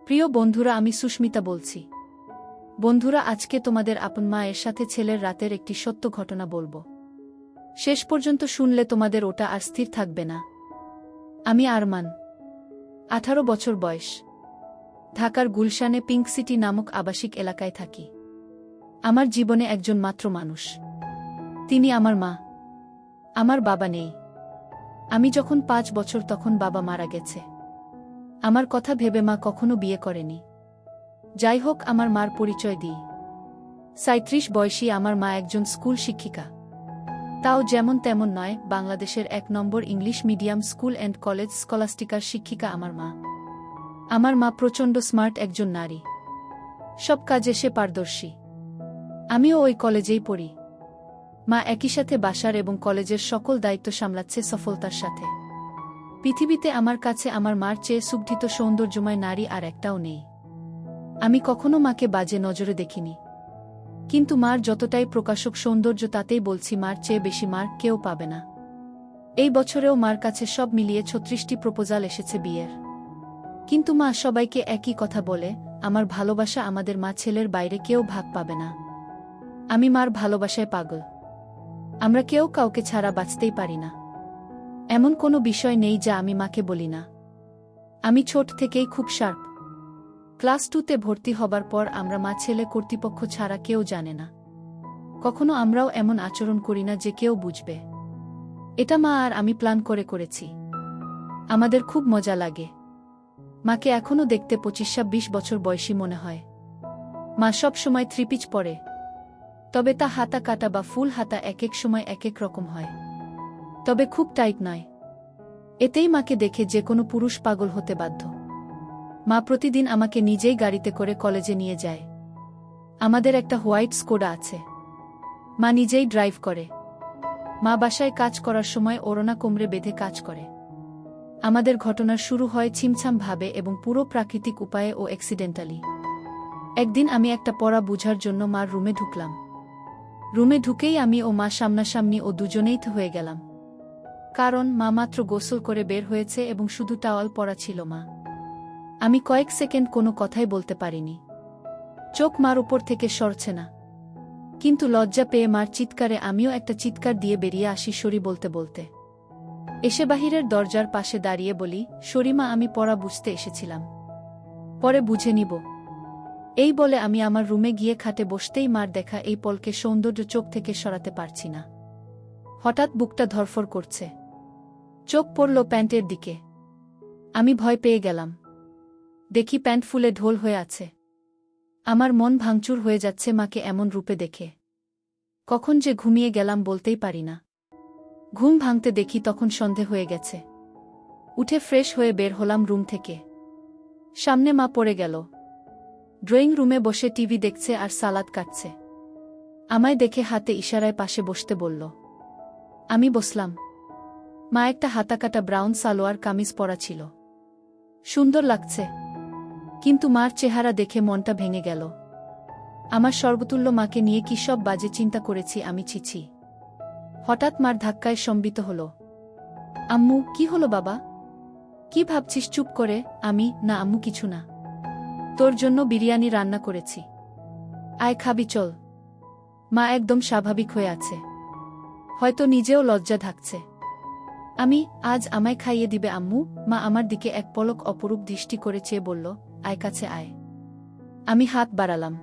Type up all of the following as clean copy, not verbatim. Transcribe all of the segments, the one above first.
প্রিয় বন্ধুরা, আমি সুস্মিতা বলছি। বন্ধুরা, আজকে তোমাদের আপন মায়ের সাথে ছেলের রাতের একটি সত্য ঘটনা বলবো। শেষ পর্যন্ত শুনলে তোমাদের ওটা আর স্থির থাকবে না। আমি আরমান, 18 বছর বয়স, ঢাকার গুলশানে পিঙ্ক সিটি নামক আবাসিক এলাকায় থাকি। আমার জীবনে একজন মাত্র মানুষ, তিনি আমার মা। আমার বাবা নেই। আমি যখন 5 বছর তখন বাবা মারা গেছে। আমার কথা ভেবে মা কখনো বিয়ে করেনি। যাই হোক, আমার মার পরিচয় দিই। 37 বয়সী আমার মা একজন স্কুল শিক্ষিকা। তাও যেমন তেমন নয়, বাংলাদেশের 1 নম্বর English medium school and college স্কলাস্টিকার শিক্ষিকা আমার মা। আমার মা প্রচণ্ড স্মার্ট একজন নারী। সব কাজে সে পারদর্শী। আমিও ওই কলেজেই পড়ি। মা একই সাথে বাসার এবং কলেজের সকল দায়িত্ব সামলাচ্ছে সফলতার সাথে। পৃথিবীতে আমার কাছে আমার মার চেয়ে সুগঠিত সৌন্দর্যময় নারী আর একটাও নেই। আমি কখনো মাকে বাজে নজরে দেখিনি। কিন্তু মার যতটাই প্রকাশক সৌন্দর্য, তাতেই বলছি মার চেয়ে বেশি মার কেউ পাবে না। এই বছরেও মার কাছে সব মিলিয়ে 36টি প্রপোজাল এসেছে বিয়ের। কিন্তু মা সবাইকে একই কথা বলে, আমার ভালোবাসা আমাদের মা ছেলের বাইরে কেউ ভাগ পাবে না। আমি মার ভালোবাসায় পাগল। আমরা কেউ কাউকে ছাড়া বাঁচতেই পারি না। এমন কোনো বিষয় নেই যা আমি মাকে বলি না। আমি ছোট থেকেই খুব শার্প। ক্লাস 2তে ভর্তি হবার পর আমরা মা ছেলে কর্তৃপক্ষ ছাড়া কেউ জানে না। কখনো আমরাও এমন আচরণ করি না যে কেউ বুঝবে। এটা মা আর আমি প্ল্যান করে করেছি। আমাদের খুব মজা লাগে। মাকে এখনও দেখতে 25-26 বছর বয়সী মনে হয়। মা সব সময় 3 পিচ পরে। তবে তা হাতা কাটা বা ফুল হাতা এক এক সময় এক এক রকম হয়। তবে খুব টাইট নয়। এতেই মাকে দেখে যে কোনো পুরুষ পাগল হতে বাধ্য। মা প্রতিদিন আমাকে নিজেই গাড়িতে করে কলেজে নিয়ে যায়। আমাদের একটা হোয়াইট স্কোডা আছে। মা নিজেই ড্রাইভ করে। মা বাসায় কাজ করার সময় ওড়না কোমরে বেঁধে কাজ করে। আমাদের ঘটনার শুরু হয় ছিমছাম ভাবে এবং পুরো প্রাকৃতিক উপায়ে ও অ্যাক্সিডেন্টালি। একদিন আমি একটা পড়া বুঝার জন্য মার রুমে ঢুকলাম। রুমে ঢুকেই আমি ও মা সামনাসামনি ও দুজনেই তো হয়ে গেলাম। কারণ মা মাত্র গোসল করে বের হয়েছে এবং শুধু টাওয়াল পরা ছিল মা। আমি কয়েক সেকেন্ড কোনো কথাই বলতে পারিনি। চোখ মার উপর থেকে সরছে না। কিন্তু লজ্জা পেয়ে মার চিৎকারে আমিও একটা চিৎকার দিয়ে বেরিয়ে আসি সরি বলতে বলতে। এসে বাহিরের দরজার পাশে দাঁড়িয়ে বলি, সরি মা, আমি পড়া বুঝতে এসেছিলাম। পরে বুঝে নিব। এই বলে আমি আমার রুমে গিয়ে খাটে বসতেই মার দেখা এই পলকে সৌন্দর্য চোখ থেকে সরাতে পারছি না। হঠাৎ বুকটা ধরফর করছে। চোখ পড়ল প্যান্টের দিকে। আমি ভয় পেয়ে গেলাম। দেখি প্যান্ট ফুলে ঢোল হয়ে আছে। আমার মন ভাঙচুর হয়ে যাচ্ছে মাকে এমন রূপে দেখে। কখন যে ঘুমিয়ে গেলাম বলতেই পারি না। ঘুম ভাঙতে দেখি তখন সন্ধে হয়ে গেছে। উঠে ফ্রেশ হয়ে বের হলাম রুম থেকে। সামনে মা পড়ে গেল। ড্রয়িং রুমে বসে টিভি দেখছে আর সালাদ কাটছে। আমায় দেখে হাতে ইশারায় পাশে বসতে বলল। আমি বসলাম। মা একটা হাতাকাটা ব্রাউন সালোয়ার কামিজ পরা ছিল। সুন্দর লাগছে। কিন্তু মার চেহারা দেখে মনটা ভেঙে গেল। আমার সর্বতুল্য মাকে নিয়ে কি সব বাজে চিন্তা করেছি আমি, ছিছি। হঠাৎ মার ধাক্কায় সম্বিত হল। আম্মু, কি হলো বাবা? কি ভাবছিস চুপ করে? আমি, না আম্মু কিছু না। তোর জন্য বিরিয়ানি রান্না করেছি। আয় খাবি চল। মা একদম স্বাভাবিক হয়ে আছে। হয়তো নিজেও লজ্জা ঢাকছে। আমি, আজ আমায় খাইয়ে দিবে আম্মু? মা আমার দিকে এক পলক অপরূপ দৃষ্টি করে চেয়ে বলল, আয় কাছে আয়। আমি হাত বাড়ালাম।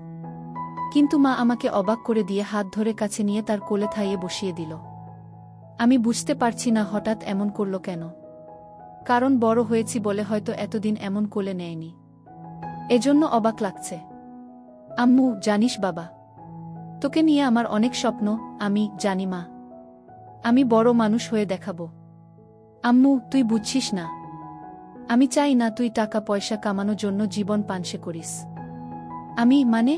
কিন্তু মা আমাকে অবাক করে দিয়ে হাত ধরে কাছে নিয়ে তার কোলে থাইয়ে বসিয়ে দিল। আমি বুঝতে পারছি না হঠাৎ এমন করল কেন। কারণ বড় হয়েছি বলে হয়তো এতদিন এমন কোলে নেয়নি। এজন্য অবাক লাগছে। আম্মু, জানিস বাবা, তোকে নিয়ে আমার অনেক স্বপ্ন। আমি জানি মা, আমি বড় মানুষ হয়ে দেখাবো। আম্মু, তুই বুঝছিস না। আমি চাই না তুই টাকা পয়সা কামানোর জন্য জীবন পানসে করিস। আমি মানে?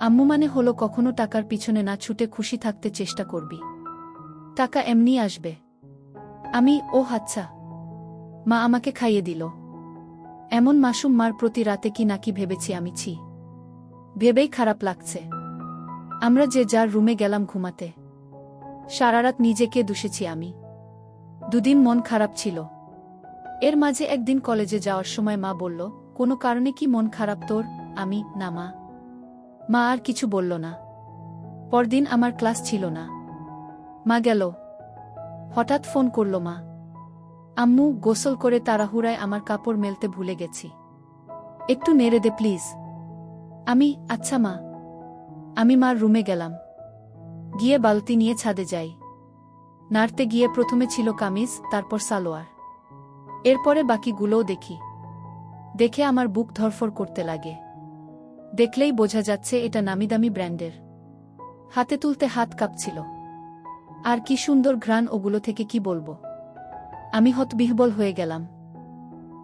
আম্মু মানে হলো কখনো টাকার পিছনে না ছুটে খুশি থাকতে চেষ্টা করবি। টাকা এমনি আসবে। আমি, ও আচ্ছা। মা আমাকে খাইয়ে দিল। এমন মাসুম মার প্রতি রাতে কি নাকি ভেবেছি আমি, ছি। ভেবেই খারাপ লাগছে। আমরা যে যার রুমে গেলাম ঘুমাতে। সারারাত নিজেকে দুষেছি আমি। 2 দিন মন খারাপ ছিল। এর মাঝে একদিন কলেজে যাওয়ার সময় মা বলল, কোনো কারণে কি মন খারাপ তোর? আমি, না মা। মা আর কিছু বলল না। পরদিন আমার ক্লাস ছিল না। মা গেল। হঠাৎ ফোন করল মা। আম্মু, গোসল করে তাড়াহুড়ায় আমার কাপড় মেলতে ভুলে গেছি। একটু নেড়ে দে প্লিজ। আমি, আচ্ছা মা। আমি মার রুমে গেলাম। গিয়ে বালতি নিয়ে ছাদে যাই। নাড়তে গিয়ে প্রথমে ছিল কামিজ, তারপর সালোয়ার। এরপরে বাকিগুলোও দেখি। দেখে আমার বুক ধরফর করতে লাগে। দেখলেই বোঝা যাচ্ছে এটা নামিদামি ব্র্যান্ডের। হাতে তুলতে হাত কাঁপছিল। আর কি সুন্দর ঘ্রাণ ওগুলো থেকে, কি বলবো। আমি হতবিহ্বল হয়ে গেলাম।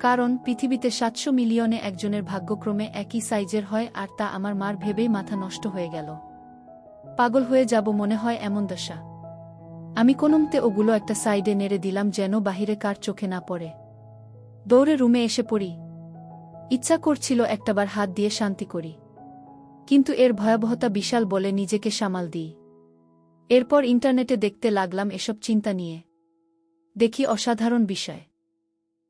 কারণ পৃথিবীতে ৭০০ মিলিয়নে একজনের ভাগ্যক্রমে একই সাইজের হয়, আর তা আমার মার ভেবেই মাথা নষ্ট হয়ে গেল। পাগল হয়ে যাব মনে হয়, এমন দশা। আমি কোনোমতে ওগুলো একটা সাইডে নেড়ে দিলাম যেন বাহিরে কার চোখে না পড়ে। দৌড়ে রুমে এসে পড়ি। ইচ্ছা করছিল একটাবার হাত দিয়ে শান্তি করি, কিন্তু এর ভয়াবহতা বিশাল বলে নিজেকে সামাল দিই। এরপর ইন্টারনেটে দেখতে লাগলাম এসব চিন্তা নিয়ে। দেখি অসাধারণ বিষয়।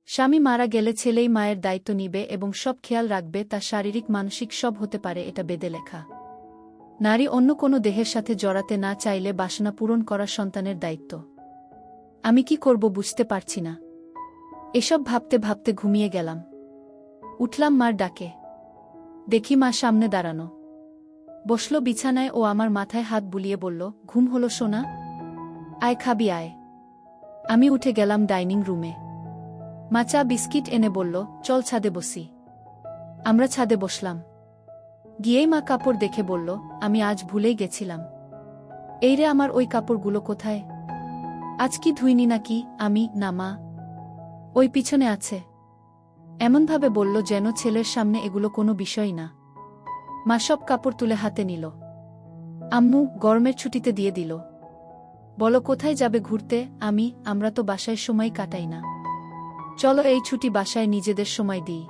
স্বামী মারা গেলে ছেলেই মায়ের দায়িত্ব নিবে এবং সব খেয়াল রাখবে, তা শারীরিক মানসিক সব হতে পারে, এটা বেদে লেখা। নারী অন্য কোনো দেহের সাথে জড়াতে না চাইলে বাসনা পূরণ করা সন্তানের দায়িত্ব। আমি কি করব বুঝতে পারছি না। এসব ভাবতে ভাবতে ঘুমিয়ে গেলাম। উঠলাম মার ডাকে। দেখি মা সামনে দাঁড়ানো। বসল বিছানায় ও আমার মাথায় হাত বুলিয়ে বলল, ঘুম হলো সোনা? আয় খাবি আয়। আমি উঠে গেলাম ডাইনিং রুমে। মা চা বিস্কিট এনে বলল, চল ছাদে বসি। আমরা ছাদে বসলাম। গিয়েই মা কাপড় দেখে বলল, আমি আজ ভুলেই গেছিলাম। এই রে, আমার ওই কাপড়গুলো কোথায়? আজ কি ধুইনি নাকি? আমি, না মা, ওই পিছনে আছে। এমনভাবে বলল যেন ছেলের সামনে এগুলো কোনো বিষয় না। মা সব কাপড় তুলে হাতে নিল। আম্মু, গরমের ছুটিতে দিয়ে দিল। বলো কোথায় যাবে ঘুরতে? আমি, আমরা তো বাসায় সময় কাটাই না। চলো এই ছুটি বাসায় নিজেদের সময় দিই।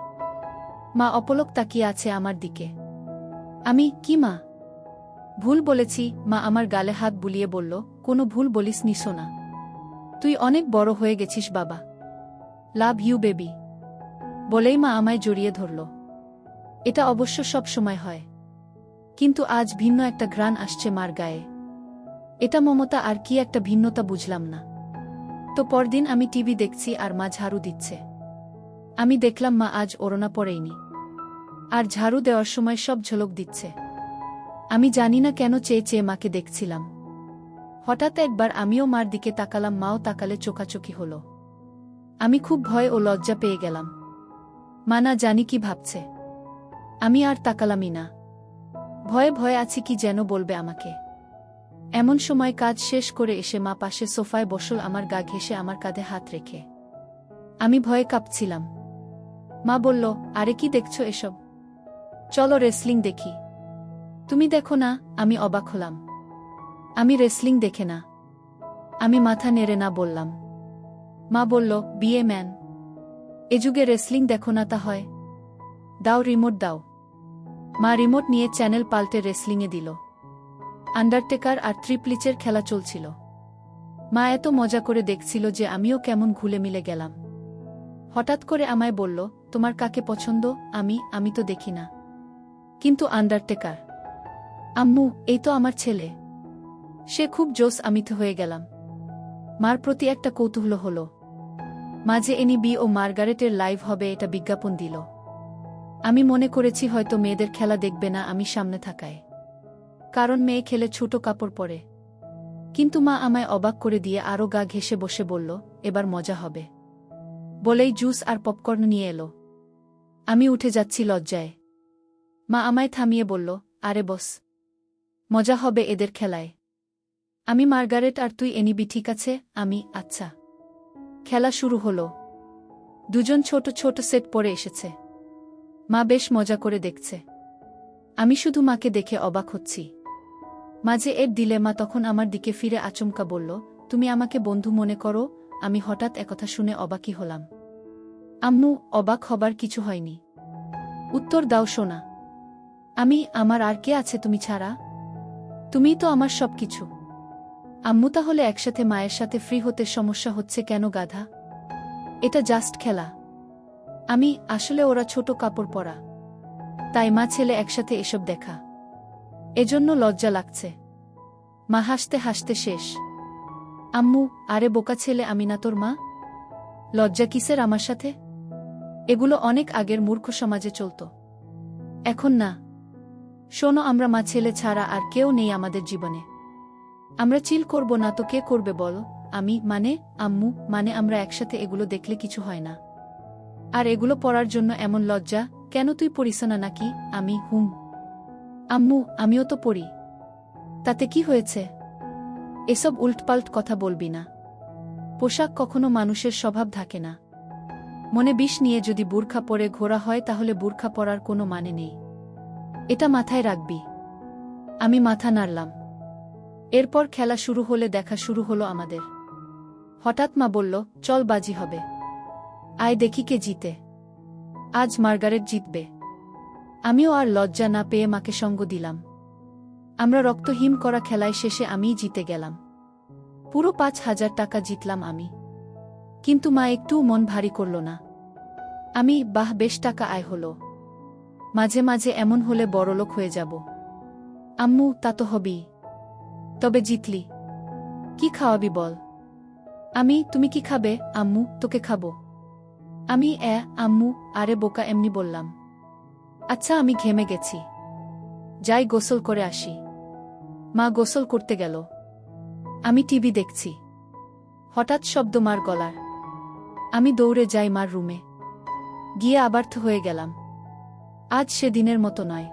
মা অপলক তাকিয়ে আছে আমার দিকে। আমি, কি মা? ভুল বলেছি। মা আমার গালে হাত বুলিয়ে বলল, কোনো ভুল বলিস নি সোনা। তুই অনেক বড় হয়ে গেছিস বাবা। Love you baby. বলেই মা আমায় জড়িয়ে ধরল। এটা অবশ্য সব সময় হয়, কিন্তু আজ ভিন্ন একটা ঘ্রাণ আসছে মার গায়ে। এটা মমতা আর কি একটা ভিন্নতা বুঝলাম না। তো পরদিন আমি টিভি দেখছি আর মা ঝাড়ু দিচ্ছে। আমি দেখলাম মা আজ ওড়না পরেইনি, আর ঝাড়ু দেওয়ার সময় সব ঝলক দিচ্ছে। আমি জানি না কেন চেয়ে চেয়ে মাকে দেখছিলাম। হঠাৎ একবার আমিও মার দিকে তাকালাম, মাও তাকালে, চোখাচোখি হল। আমি খুব ভয় ও লজ্জা পেয়ে গেলাম। মা না জানি কি ভাবছে। আমি আর তাকালামই না। ভয়ে ভয়ে আছি, কি যেন বলবে আমাকে। এমন সময় কাজ শেষ করে এসে মা পাশে সোফায় বসল, আমার গা ঘেঁষে আমার কাঁধে হাত রেখে। আমি ভয়ে কাঁপছিলাম। মা বলল, আরে কি দেখছো এসব? চলো রেসলিং দেখি। তুমি দেখো না? আমি অবাক হলাম। আমি রেসলিং দেখে না। আমি মাথা নেড়ে না বললাম। মা বলল, বিয়ে ম্যান, এ যুগে রেসলিং দেখো না তা হয়? দাও রিমোট দাও। মা রিমোট নিয়ে চ্যানেল পাল্টে রেসলিংয়ে দিল। আন্ডারটেকার আর ট্রিপলিচের খেলা চলছিল। মা এত মজা করে দেখছিল যে আমিও কেমন ঘুলে মিলে গেলাম। হঠাৎ করে আমায় বলল, তোমার কাকে পছন্দ? আমি তো দেখি না। কিন্তু আন্ডারটেকার। আম্মু, এই তো আমার ছেলে। সে খুব জোশ। আমি তো হয়ে গেলাম। মার প্রতি একটা কৌতূহল হল। মাঝে এনবি ও মার্গারেটের লাইভ হবে এটা বিজ্ঞাপন দিল। আমি মনে করেছি হয়তো মেয়েদের খেলা দেখবে না আমি সামনে থাকায়, কারণ মেয়ে খেলে ছোট কাপড় পরে। কিন্তু মা আমায় অবাক করে দিয়ে আরও গা ঘেঁষে বসে বলল, এবার মজা হবে। বলেই জুস আর পপকর্ন নিয়ে এলো। আমি উঠে যাচ্ছি লজ্জায়। মা আমায় থামিয়ে বলল, আরে বস, মজা হবে এদের খেলায়। আমি, মার্গারেট আর তুই এনিবি, ঠিক আছে? আমি, আচ্ছা। খেলা শুরু হলো। দুজন ছোট ছোট সেট পরে এসেছে। মা বেশ মজা করে দেখছে। আমি শুধু মাকে দেখে অবাক হচ্ছি। মাঝে এর দিলে মা তখন আমার দিকে ফিরে আচমকা বলল, তুমি আমাকে বন্ধু মনে করো? আমি হঠাৎ একথা শুনে অবাকই হলাম। আম্মু, অবাক হবার কিছু হয়নি। উত্তর দাও সোনা। আমি, আমার আর কে আছে তুমি ছাড়া? তুমিই তো আমার সব কিছু। আম্মু, তাহলে একসাথে মায়ের সাথে ফ্রি হতে সমস্যা হচ্ছে কেন গাধা? এটা জাস্ট খেলা। আসলে ওরা ছোট কাপড় পরা, তাই মা ছেলে একসাথে এসব দেখা, এজন্য লজ্জা লাগছে। মা হাসতে হাসতে শেষ। আম্মু, আরে বোকা ছেলে, আমি না তোর মা? লজ্জা কিসের আমার সাথে? এগুলো অনেক আগের মূর্খ সমাজে চলত, এখন না। শোনো, আমরা মা ছেলে ছাড়া আর কেউ নেই আমাদের জীবনে। আমরা চিল করব না তো কে করবে বলো? আম্মু, আমরা একসাথে এগুলো দেখলে কিছু হয় না। আর এগুলো পড়ার জন্য এমন লজ্জা কেন? তুই পড়িস না নাকি? আম্মু, আমিও তো পড়ি। তাতে কি হয়েছে? এসব উল্টপাল্ট কথা বলবি না। পোশাক কখনো মানুষের স্বভাব থাকে না। মনে বিষ নিয়ে যদি বুরখা পরে ঘোরা হয় তাহলে বুরখা পরার কোনো মানে নেই। এটা মাথায় রাখবি। আমি মাথা নাড়লাম। এরপর খেলা শুরু হলে দেখা শুরু হলো আমাদের। হঠাৎ মা বলল, চল বাজি হবে, আয় দেখি কে জিতে। আজ মার্গারেট জিতবে। আমিও আর লজ্জা না পেয়ে মাকে সঙ্গ দিলাম। আমরা রক্তহীন করা খেলায় শেষে আমিই জিতে গেলাম। পুরো 5,000 টাকা জিতলাম আমি। কিন্তু মা একটু মন ভারী করল না। বাহ, বেশ টাকা আয় হলো। মাঝে মাঝে এমন হলে বড়লোক হয়ে যাব। আম্মু, তা তো হবেই। তবে জিতলি, কি খাওয়াবি বল? তুমি কি খাবে? আম্মু, তোকে খাবো। আম্মু, আরে বোকা, এমনি বললাম। আচ্ছা, আমি ঘেমে গেছি, যাই গোসল করে আসি। মা গোসল করতে গেল। আমি টিভি দেখছি। হঠাৎ শব্দ মার গলার। আমি দৌড়ে যাই মার রুমে। গিয়ে আবার হয়ে গেলাম। আজ সে দিনের মতো নয়।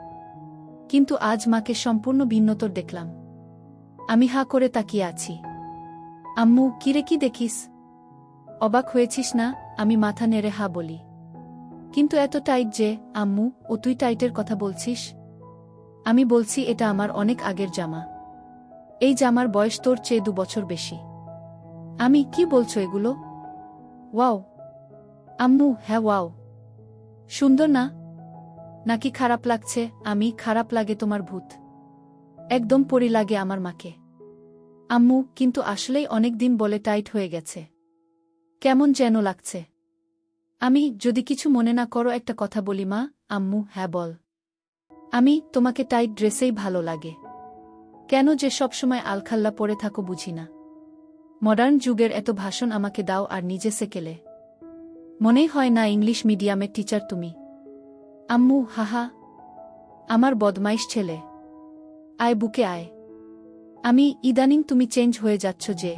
কিন্তু আজ মাকে সম্পূর্ণ ভিন্নতর দেখলাম। আমি হাঁ করে তাকিয়ে আছি। আম্মু, কিরে, কি দেখিস? অবাক হয়েছিস না? আমি মাথা নেড়ে হা বলি। কিন্তু এত টাইট যে? আম্মু, ও তুই টাইটের কথা বলছিস? আমি বলছি, এটা আমার অনেক আগের জামা। এই জামার বয়স তোর চেয়ে 2 বছর বেশি। কি বলছো এগুলো? ওয়াও আম্মু, হ্যাঁ ওয়াও। সুন্দর না? নাকি খারাপ লাগছে? খারাপ লাগে তোমার ভূত। একদম পরি লাগে আমার মাকে। আম্মু, কিন্তু আসলেই অনেক দিন বলে টাইট হয়ে গেছে, কেমন যেন লাগছে। যদি কিছু মনে না করো একটা কথা বলি মা? আম্মু, হ্যাঁ বল। তোমাকে টাইট ড্রেসেই ভালো লাগে। কেন যে সবসময় আলখাল্লা পরে থাকো বুঝি না। মডার্ন যুগের এত ভাষণ আমাকে দাও আর নিজে সেকেলে। মনেই হয় না ইংলিশ মিডিয়ামের টিচার তুমি। আম্মু, হাহা, আমার বদমাইশ ছেলে। আয় বুকে আয়। ইদানিং তুমি চেঞ্জ হয়ে যাচ্ছ যে,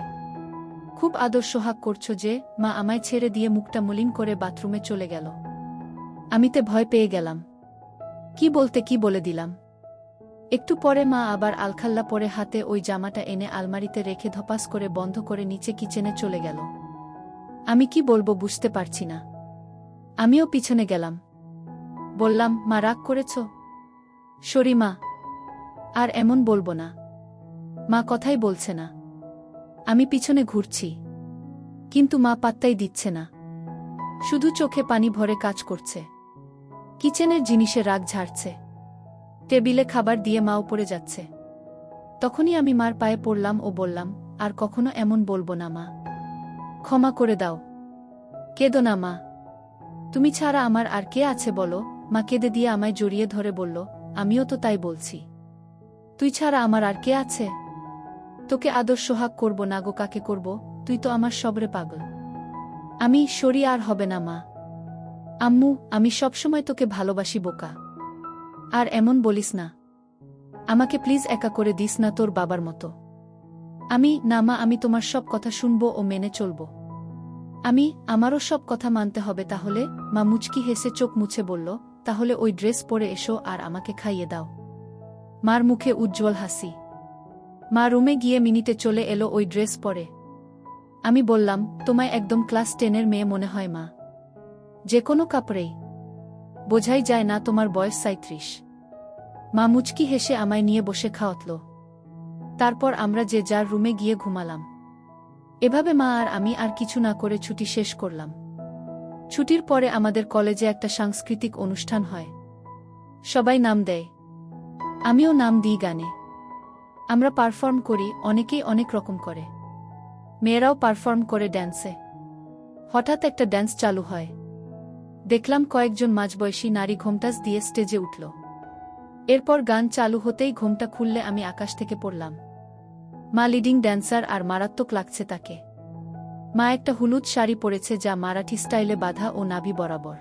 খুব আদর সোহাগ করছো যে। মা আমায় ছেড়ে দিয়ে মুখটা মলিন করে বাথরুমে চলে গেল। আমিতে ভয় পেয়ে গেলাম। কি বলতে কি বলে দিলাম। একটু পরে মা আবার আলখাল্লা পরে হাতে ওই জামাটা এনে আলমারিতে রেখে ধপাস করে বন্ধ করে নিচে কিচেনে চলে গেল। আমি কি বলবো বুঝতে পারছি না। আমিও পিছনে গেলাম। বললাম, মা রাগ করেছ? সরি মা, আর এমন বলবো না। মা কথাই বলছে না। আমি পিছনে ঘুরছি, কিন্তু মা পাত্তাই দিচ্ছে না, শুধু চোখে পানি ভরে কাজ করছে। কিচেনের জিনিসে রাগ ঝাড়ছে। টেবিলে খাবার দিয়ে মা উপরে যাচ্ছে। তখনই আমি মার পায়ে পড়লাম ও বললাম, আর কখনো এমন বলবো না মা, ক্ষমা করে দাও। কেঁদো না মা, তুমি ছাড়া আমার আর কে আছে বলো? মা কেঁদে দিয়ে আমায় জড়িয়ে ধরে বলল, আমিও তো তাই বলছি। তুই ছাড়া আমার আর কে আছে? তোকে আদর সোহাগ করব না গো কাকে করব? তুই তো আমার সবরে পাগল। সরি, আর হবে না মা। আম্মু, আমি সবসময় তোকে ভালোবাসি বোকা। আর এমন বলিস না। আমাকে প্লিজ একা করে দিস না তোর বাবার মতো। না মা, আমি তোমার সব কথা শুনবো ও মেনে চলব। আমারও সব কথা মানতে হবে তাহলে? মা মুচকি হেসে চোখ মুছে বলল, তাহলে ওই ড্রেস পরে এসো আর আমাকে খাইয়ে দাও। মার মুখে উজ্জ্বল হাসি। মা রুমে গিয়ে মিনিটে চলে এলো ওই ড্রেস পরে। আমি বললাম, তোমায় একদম ক্লাস 10-এর মেয়ে মনে হয় মা। যে কোনো কাপড়েই বোঝাই যায় না তোমার বয়স 37। মা মুচকি হেসে আমায় নিয়ে বসে খাওয়াতল। তারপর আমরা যে যার রুমে গিয়ে ঘুমালাম। এভাবে মা আর আমি আর কিছু না করে ছুটি শেষ করলাম। ছুটির পরে আমাদের কলেজে একটা সাংস্কৃতিক অনুষ্ঠান হয়। সবাই নাম দেয়, আমিও নাম দিই গানে। আমরা পারফর্ম করি, অনেকেই অনেক রকম করে। মেয়েরাও পারফর্ম করে ড্যান্সে। হঠাৎ একটা ড্যান্স চালু হয়। দেখলাম কয়েকজন মাঝবয়সী নারী ঘোমটাস দিয়ে স্টেজে উঠল। এরপর গান চালু হতেই ঘোমটা খুললে আমি আকাশ থেকে পড়লাম। মা লিডিং ড্যান্সার আর মারাত্মক লাগছে তাকে। মা একটা হলুদ শাড়ি পরেছে যা মারাঠি স্টাইলে বাঁধা ও নাভি বরাবর।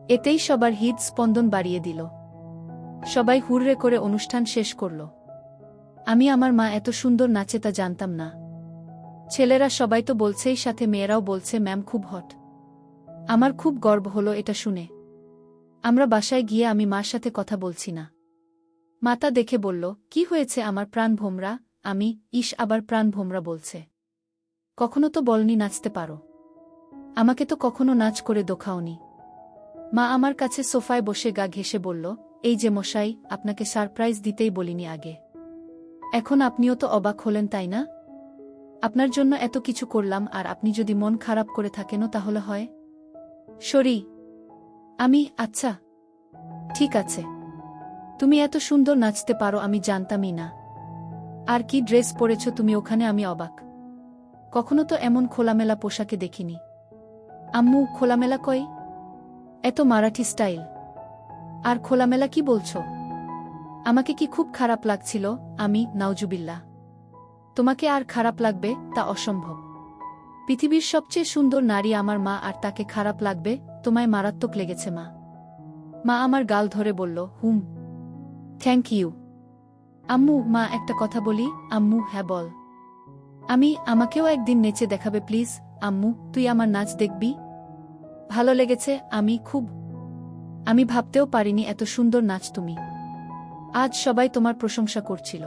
এতেই সবার হৃদ স্পন্দন বাড়িয়ে দিল। সবাই হুররে করে অনুষ্ঠান শেষ করল। আমি আমার মা এত সুন্দর নাচে তা জানতাম না। ছেলেরা সবাই তো বলছেই, সাথে মেয়েরাও বলছে ম্যাম খুব হট। আমার খুব গর্ব হলো এটা শুনে। আমরা বাসায় গিয়ে আমি মার সাথে কথা বলছি না। মাতা দেখে বলল, কি হয়েছে আমার প্রাণ ভোমরা? আমি, ইস, আবার প্রাণ ভোমরা বলছে। কখনো তো বলনি নাচতে পারো। আমাকে তো কখনো নাচ করে দেখাওনি। মা আমার কাছে সোফায় বসে গা ঘেঁষে বলল, এই যে মশাই, আপনাকে সারপ্রাইজ দিতেই বলিনি আগে। এখন আপনিও তো অবাক হলেন তাই না? আপনার জন্য এত কিছু করলাম আর আপনি যদি মন খারাপ করে থাকেনও তাহলে হয়। সরি। আমি, আচ্ছা ঠিক আছে। তুমি এত সুন্দর নাচতে পারো আমি জানতামই না। আর কি ড্রেস পরেছ তুমি ওখানে, আমি অবাক। কখনো তো এমন খোলামেলা পোশাকে দেখিনি। আম্মু, খোলামেলা কই? এত মারাঠি স্টাইল। আর খোলামেলা কি বলছো? আমাকে কি খুব খারাপ লাগছিল? আমি, নাউজুবিল্লাহ। তোমাকে আর খারাপ লাগবে তা অসম্ভব। পৃথিবীর সবচেয়ে সুন্দর নারী আমার মা, আর তাকে খারাপ লাগবে? তোমায় মারাত্মক লেগেছে মা। মা আমার গাল ধরে বলল, হুম, থ্যাংক ইউ। আম্মু, মা একটা কথা বলি? আম্মু, হ্যাঁ বল। আমাকেও একদিন নেচে দেখাবে প্লিজ? আম্মু, তুই আমার নাচ দেখবি? ভালো লেগেছে। আমি ভাবতেও পারিনি এত সুন্দর নাচ তুমি। আজ সবাই তোমার প্রশংসা করছিল।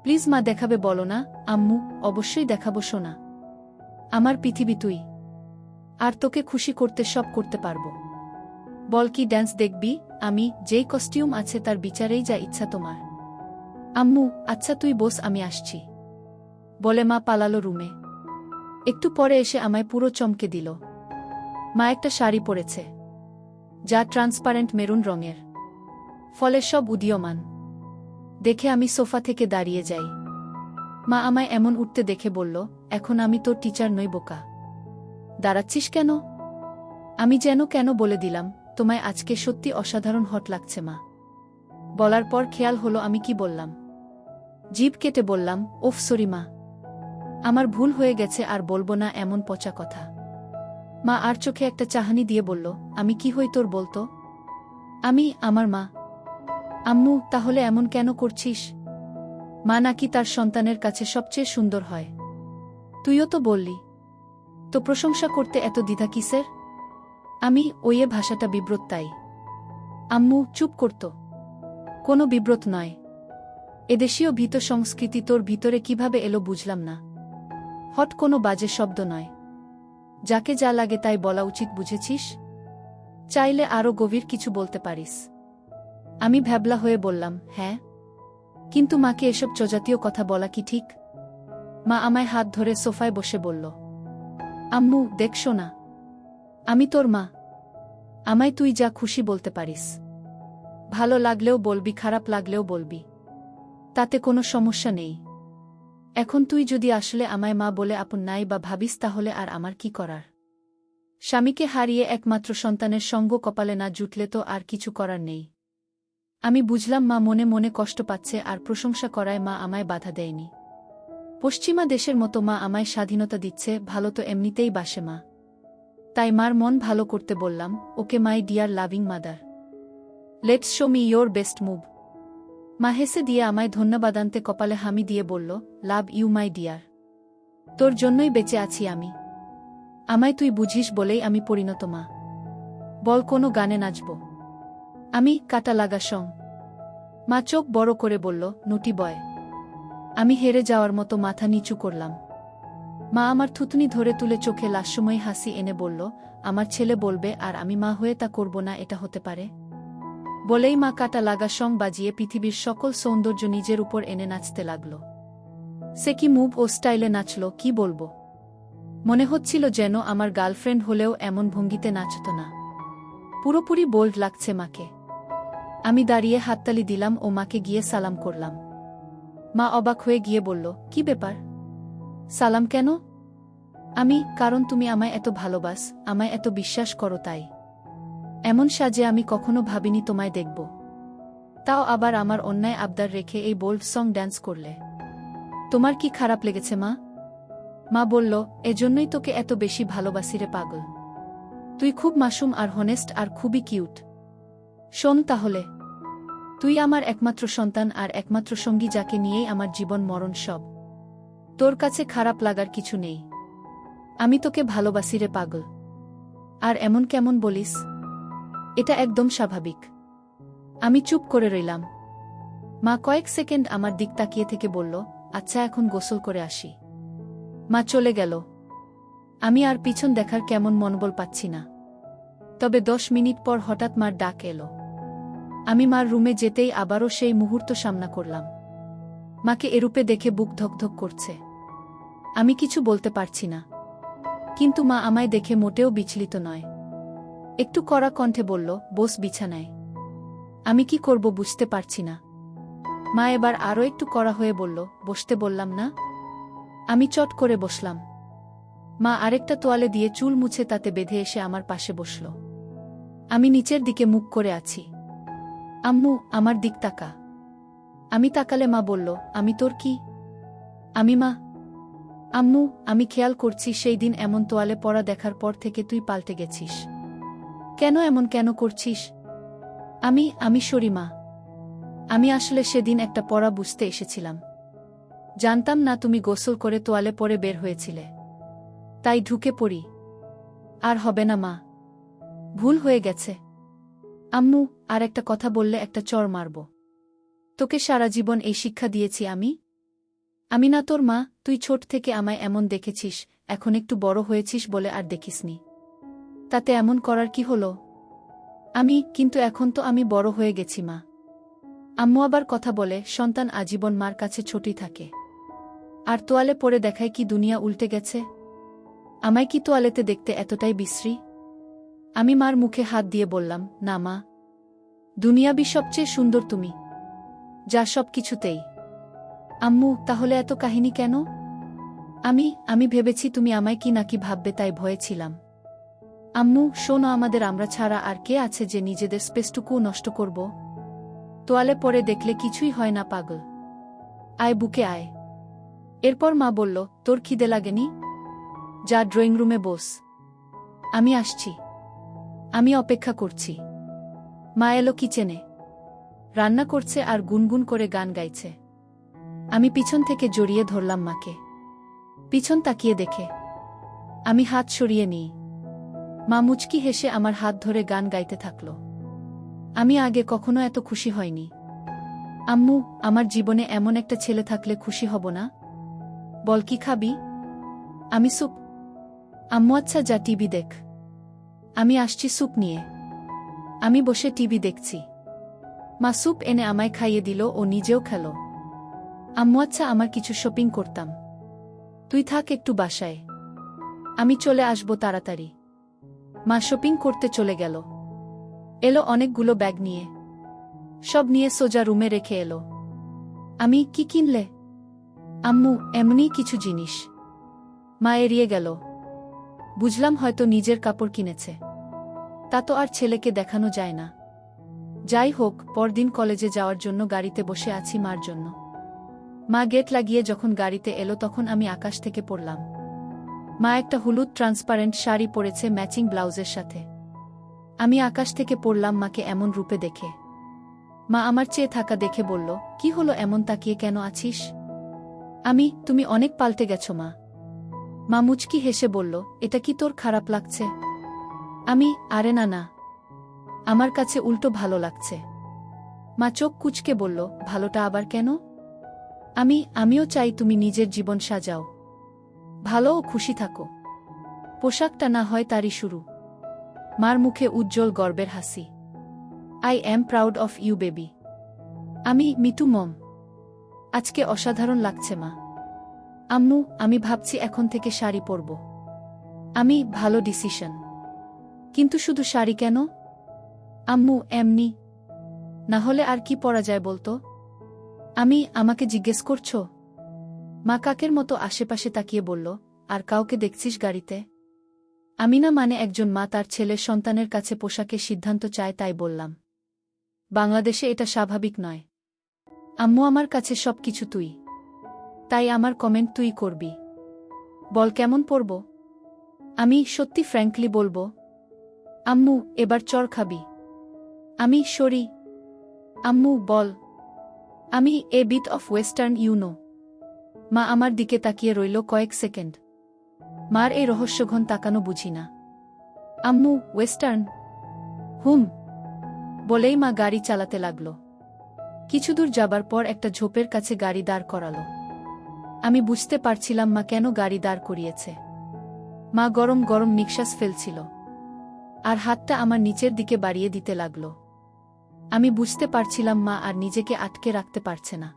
প্লিজ মা, দেখাবে বলো না? আম্মু, অবশ্যই দেখাবো সোনা। আমার পৃথিবী তুই। আর তোকে খুশি করতে সব করতে পারবো। বল কি ড্যান্স দেখবি? আমি, যেই কস্টিউম আছে তার বিচারেই যা ইচ্ছা তোমার। আম্মু, আচ্ছা তুই বস, আমি আসছি বলে মা পালালো রুমে। একটু পরে এসে আমায় পুরো চমকে দিল। মা একটা শাড়ি পরেছে যা ট্রান্সপারেন্ট মেরুন রঙের, ফলে সব উদীয়মান। দেখে আমি সোফা থেকে দাঁড়িয়ে যাই। মা আমায় এমন উঠতে দেখে বলল, এখন আমি তোর টিচার নই বোকা। দাঁড়াচ্ছিস কেন? আমি কেন বলে দিলাম, তোমায় আজকে সত্যি অসাধারণ হট লাগছে মা। বলার পর খেয়াল হলো আমি কি বললাম। জিভ কেটে বললাম, ওফ সরি মা, আমার ভুল হয়ে গেছে, আর বলবো না এমন পচা কথা। মা আর চোখে একটা চাহনি দিয়ে বলল, আমি কি হই তোর বলতো? আমি, আমার মা। আম্মু, তাহলে এমন কেন করছিস? মা নাকি তার সন্তানের কাছে সবচেয়ে সুন্দর হয়। তুইও তো বললি। তো প্রশংসা করতে এত দ্বিধা কিসের? আমি, ওইয়ে ভাষাটা বিব্রত তাই। আম্মু, চুপ করত। কোনো বিব্রত নয়। এদেশীয় ভীত সংস্কৃতি তোর ভিতরে কিভাবে এলো বুঝলাম না। হট কোনো বাজে শব্দ নয়। যাকে যা লাগে তাই বলা উচিত, বুঝেছিস? চাইলে আরও গভীর কিছু বলতে পারিস। আমি ভ্যাবলা হয়ে বললাম, হ্যাঁ, কিন্তু মাকে এসব চজাতীয় কথা বলা কি ঠিক? মা আমায় হাত ধরে সোফায় বসে বলল, আম্মু দেখছো না, আমি তোর মা। আমায় তুই যা খুশি বলতে পারিস। ভালো লাগলেও বলবি, খারাপ লাগলেও বলবি, তাতে কোনো সমস্যা নেই। এখন তুই যদি আসলে আমায় মা বলে আপন নাই বা ভাবিস, তাহলে আর আমার কি করার? স্বামীকে হারিয়ে একমাত্র সন্তানের সঙ্গ কপালে না জুটলে তো আর কিছু করার নেই। আমি বুঝলাম মা মনে মনে কষ্ট পাচ্ছে, আর প্রশংসা করায় মা আমায় বাধা দেয়নি। পশ্চিমা দেশের মতো মা আমায় স্বাধীনতা দিচ্ছে, ভালো তো এমনিতেই বাসে মা। তাই মার মন ভালো করতে বললাম, okay my dear loving mother, let's show me your best move. মা হেসে দিয়ে আমায় ধন্যবাদান্তে কপালে হামি দিয়ে বলল, লাভ ইউ মাই ডিয়ার। তোর জন্যই বেঁচে আছি আমি। আমায় তুই বুঝিস বলেই আমি পরিণত মা। বল কোনো গানে নাচব? আমি, কাটা লাগা সং। মা চোখ বড় করে বলল, নুটি বয়। আমি হেরে যাওয়ার মতো মাথা নিচু করলাম। মা আমার থুতনি ধরে তুলে চোখে লাস্যময়ী হাসি এনে বলল, আমার ছেলে বলবে আর আমি মা হয়ে তা করব না, এটা হতে পারে? বলেই মা কাটা লাগা সং বাজিয়ে পৃথিবীর সকল সৌন্দর্য নিজের উপর এনে নাচতে লাগল। সে কি মুভ ও স্টাইলে নাচল, কি বলবো। মনে হচ্ছিল যেন আমার গার্লফ্রেন্ড হলেও এমন ভঙ্গিতে নাচত না। পুরোপুরি বোল্ড লাগছে মাকে। আমি দাঁড়িয়ে হাততালি দিলাম ও মাকে গিয়ে সালাম করলাম। মা অবাক হয়ে গিয়ে বলল, কি ব্যাপার? সালাম কেন? আমি, কারণ তুমি আমায় এত ভালোবাস, আমায় এত বিশ্বাস করো তাই। এমন সাজে আমি কখনো ভাবিনি তোমায় দেখব। তাও আবার আমার অন্যায় আবদার রেখে এই বোল্ড সং ড্যান্স করলে। তোমার কি খারাপ লেগেছে মা? মা বলল, এজন্যই তোকে এত বেশি ভালোবাসি রে পাগল। তুই খুব মাসুম আর হনেস্ট আর খুবই কিউট। শোন তাহলে, তুই আমার একমাত্র সন্তান আর একমাত্র সঙ্গী, যাকে নিয়েই আমার জীবন মরণ সব। তোর কাছে খারাপ লাগার কিছু নেই। আমি তোকে ভালোবাসি রে পাগল। আর এমন কেমন বলিস? এটা একদম স্বাভাবিক। আমি চুপ করে রইলাম। মা কয়েক সেকেন্ড আমার দিক তাকিয়ে থেকে বলল, আচ্ছা এখন গোসল করে আসি। মা চলে গেল। আমি আর পিছন দেখার কেমন মনোবল পাচ্ছি না। তবে 10 মিনিট পর হঠাৎ মার ডাক এলো। আমি মার রুমে যেতেই আবারও সেই মুহূর্ত সামনা করলাম। মাকে এরূপে দেখে বুক ধকধক করছে। আমি কিছু বলতে পারছি না। কিন্তু মা আমায় দেখে মোটেও বিচলিত নয়। একটু কড়া কণ্ঠে বলল, বস বিছানায়। আমি কি করব বুঝতে পারছি না। মা এবার আরও একটু কড়া হয়ে বলল, বসতে বললাম না? আমি চট করে বসলাম। মা আরেকটা তোয়ালে দিয়ে চুল মুছে তাতে বেঁধে এসে আমার পাশে বসল। আমি নিচের দিকে মুখ করে আছি। আম্মু, আমার দিক তাকা। আমি তাকালে মা বলল, আমি তোর কি? আমি মা? আম্মু, আমি খেয়াল করছি সেই দিন এমন তোয়ালে পরা দেখার পর থেকে তুই পাল্টে গেছিস। কেন এমন কেন করছিস? আমি সরি মা। আমি আসলে সেদিন একটা পড়া বুঝতে এসেছিলাম। জানতাম না তুমি গোসল করে তোয়ালে পরে বের হয়েছিলে। তাই ঢুকে পড়ি। আর হবে না মা। ভুল হয়ে গেছে। আম্মু, আর একটা কথা বললে একটা চড় মারব। তোকে সারা জীবন এই শিক্ষা দিয়েছি আমি? আমি না তোর মা? তুই ছোট থেকে আমায় এমন দেখেছিস, এখন একটু বড় হয়েছিস বলে আর দেখিসনি। তাতে এমন করার কি হলো? কিন্তু এখন তো আমি বড় হয়ে গেছি মা। আম্মু আবার কথা বলে, সন্তান আজীবন মার কাছে ছোটই থাকে। আর তোয়ালে পরে দেখায় কি দুনিয়া উল্টে গেছে? আমায় কি তোয়ালেতে দেখতে এতটাই বিশ্রী? আমি মার মুখে হাত দিয়ে বললাম, না মা। দুনিয়াবি সবচেয়ে সুন্দর তুমি। যা সব কিছুতেই। আম্মু, তাহলে এত কাহিনী কেন? আমি ভেবেছি তুমি আমায় কি নাকি ভাববে, তাই ভয়ে ছিলাম। আম্মু শোনো, আমরা ছাড়া আর কে আছে যে নিজেদের স্পেসটুকু নষ্ট করব? তোয়ালে পরে দেখলে কিছুই হয় না পাগল। আয় বুকে আয়। এরপর মা বলল, তোর খিদে লাগেনি? যা ড্রয়িং রুমে বস। আমি আসছি। আমি অপেক্ষা করছি। মা এলো কিচেনে। রান্না করছে আর গুনগুন করে গান গাইছে। আমি পিছন থেকে জড়িয়ে ধরলাম মাকে। পিছন তাকিয়ে দেখে আমি হাত সরিয়ে নিই। মা মুচকি হেসে আমার হাত ধরে গান গাইতে থাকল। আমি আগে কখনো এত খুশি হইনি। আম্মু, আমার জীবনে এমন একটা ছেলে থাকলে খুশি হব না? বল কি খাবি? আমি স্যুপ। আম্মু আচ্ছা যা টিভি দেখ। আমি আসছি স্যুপ নিয়ে। আমি বসে টিভি দেখছি। মা স্যুপ এনে আমায় খাইয়ে দিল ও নিজেও খেল। আম্মু আচ্ছা আমার কিছু শপিং করতাম। তুই থাক একটু বাসায়। আমি চলে আসব তাড়াতাড়ি। মা শপিং করতে চলে গেল। এলো অনেকগুলো ব্যাগ নিয়ে। সব নিয়ে সোজা রুমে রেখে এলো। আমি কি কিনলে? আম্মু এমনিই কিছু জিনিস। মা এড়িয়ে গেল। বুঝলাম হয়তো নিজের কাপড় কিনেছে। তা তো আর ছেলেকে দেখানো যায় না। যাই হোক, পরদিন কলেজে যাওয়ার জন্য গাড়িতে বসে আছি মার জন্য। মা গেট লাগিয়ে যখন গাড়িতে এলো তখন আমি আকাশ থেকে পড়লাম। মা একটা হলুদ ট্রান্সপারেন্ট শাড়ি পরেছে ম্যাচিং ব্লাউজের সাথে। আমি আকাশ থেকে পড়লাম মাকে এমন রূপে দেখে। মা আমার চেয়ে থাকা দেখে বলল, কি হলো এমন তাকিয়ে কেন আছিস? তুমি অনেক পাল্টে গেছো মা। মা মুচকি হেসে বলল, এটা কি তোর খারাপ লাগছে? আরে না না, আমার কাছে উল্টো ভালো লাগছে। মা চোখ কুঁচকে বলল, ভালোটা আবার কেন? আমিও চাই তুমি নিজের জীবন সাজাও, ভালো ও খুশি থাকো। পোশাকটা না হয় তারই শুরু। মার মুখে উজ্জ্বল গর্বের হাসি। I am proud of you baby. Me too mom. আজকে অসাধারণ লাগছে মা। আম্মু, আমি ভাবছি এখন থেকে শাড়ি পরব। ভালো ডিসিশন। কিন্তু শুধু শাড়ি কেন? আম্মু এমনি। না হলে আর কি পরা যায় বলতো? আমাকে জিজ্ঞেস করছো? মা কাকের মতো আশেপাশে তাকিয়ে বলল, আর কাউকে দেখছিস গাড়িতে? আমি না মানে একজন মা তার ছেলের সন্তানের কাছে পোশাকের সিদ্ধান্ত চায় তাই বললাম। বাংলাদেশে এটা স্বাভাবিক নয়। আম্মু আমার কাছে সবকিছু তুই। তাই আমার কমেন্ট তুই করবি। বল কেমন পরব? আমি সত্যি ফ্র্যাঙ্কলি বলবো। আম্মু এবার চড় খাবি? আমি সরি। আম্মু বল। আমি a bit of western you know. মা আমার দিকে তাকিয়ে রইল কয়েক সেকেন্ড। মার এই রহস্যঘন তাকানো বুঝি না। আম্মু ওয়েস্টার্ন? হুম বলেই মা গাড়ি চালাতে লাগল। কিছুদূর যাবার পর একটা ঝোপের কাছে গাড়ি দাঁড় করালো। আমি বুঝতে পারছিলাম মা কেন গাড়ি দাঁড় করিয়েছে। মা গরম গরম নিঃশ্বাস ফেলছিল আর হাতটা আমার নিচের দিকে বাড়িয়ে দিতে লাগল। আমি বুঝতে পারছিলাম মা আর নিজেকে আটকে রাখতে পারছে না।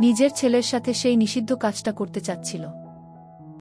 নিজের ছেলের সাথে সেই নিষিদ্ধ কাজটা করতে চাচ্ছিল।